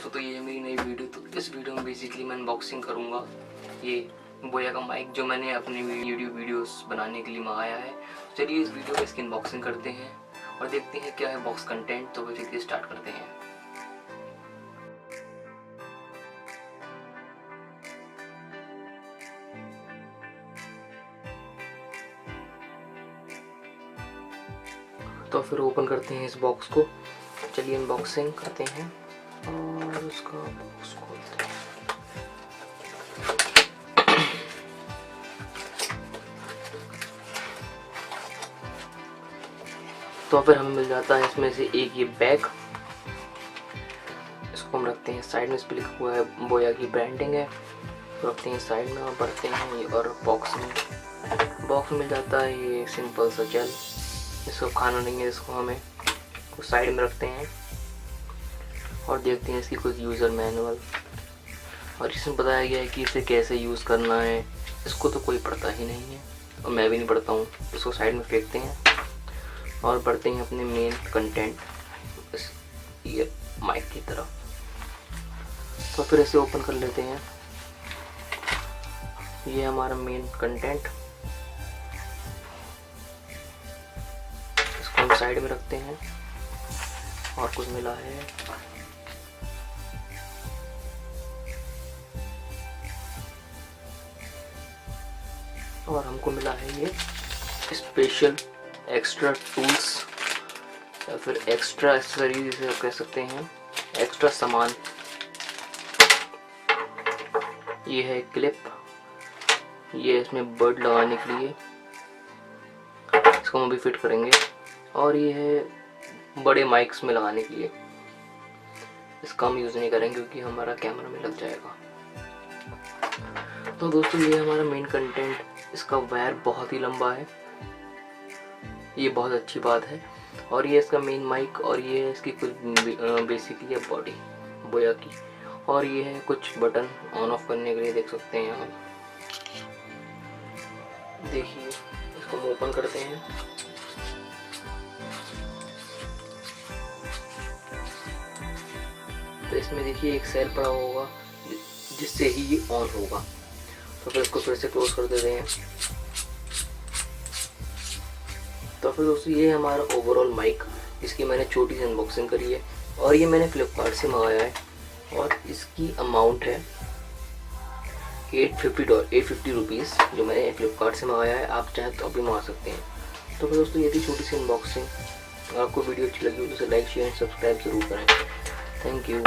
दोस्तों, तो ये है मेरी नई वीडियो। तो इस वीडियो में बेसिकली मैं अनबॉक्सिंग करूँगा ये बोया का माइक जो मैंने अपने वीडियोस बनाने के लिए मंगाया है। चलिए इस वीडियो में इसकी अनबॉक्सिंग करते हैं और देखते हैं क्या है बॉक्स कंटेंट। तो फिर स्टार्ट करते हैं। तो फिर ओपन करते हैं इस बॉक्स को। चलिए अनबॉक्सिंग करते हैं और उसका बॉक्स खोलते हैं। तो फिर हमें मिल जाता है इसमें से एक ये बैग। इसको हम रखते हैं साइड में। इस पर लिखा हुआ है बोया की ब्रांडिंग है, तो रखते हैं साइड में और बढ़ते हैं ये। और बॉक्स में मिल जाता है ये सिंपल सा जेल। इसको खाना नहीं है, इसको हमें कुछ साइड में रखते हैं और देखते हैं इसकी कुछ यूज़र मैनुअल। और इसमें बताया गया है कि इसे कैसे यूज़ करना है। इसको तो कोई पढ़ता ही नहीं है और मैं भी नहीं पढ़ता हूँ। इसको साइड में फेंकते हैं और बढ़ते हैं अपने मेन कंटेंट इस ईयर माइक की तरफ। तो फिर इसे ओपन कर लेते हैं। ये हमारा मेन कंटेंट, इसको हम साइड में रखते हैं। और कुछ मिला है, और हमको मिला है ये स्पेशल एक्स्ट्रा टूल्स या फिर एक्स्ट्रा एक्सेसरीज जिसे कह सकते हैं, एक्स्ट्रा सामान। ये है क्लिप, ये इसमें बर्ड लगाने के लिए, इसको हम अभी फिट करेंगे। और ये है बड़े माइक्स में लगाने के लिए। इसका हम यूज़ नहीं करेंगे क्योंकि हमारा कैमरा में लग जाएगा। तो दोस्तों ये हमारा मेन कंटेंट। इसका वायर बहुत ही लंबा है, ये बहुत अच्छी बात है। और ये इसका मेन माइक, और ये है इसकी कुछ बेसिकली है बॉडी बोया की। और ये है कुछ बटन ऑन ऑफ करने के लिए, देख सकते हैं यहाँ। देखिए इसको हम ओपन करते हैं। तो इसमें देखिए एक सेल पड़ा होगा जिससे ही ये ऑन होगा। तो फिर इसको फिर से क्लोज कर देते हैं। तो फिर दोस्तों ये है हमारा ओवरऑल माइक, इसकी मैंने छोटी सी अनबॉक्सिंग करी है। और ये मैंने फ्लिपकार्ट से मंगाया है और इसकी अमाउंट है $850 रुपीज़, जो मैंने फ्लिपकार्ट से मंगाया है। आप चाहें तो अभी मंगा सकते हैं। तो फिर दोस्तों ये थी छोटी सी अनबॉक्सिंग। अगर आपको वीडियो अच्छी लगी हो तो इसे लाइक शेयर सब्सक्राइब ज़रूर करें। Thank you.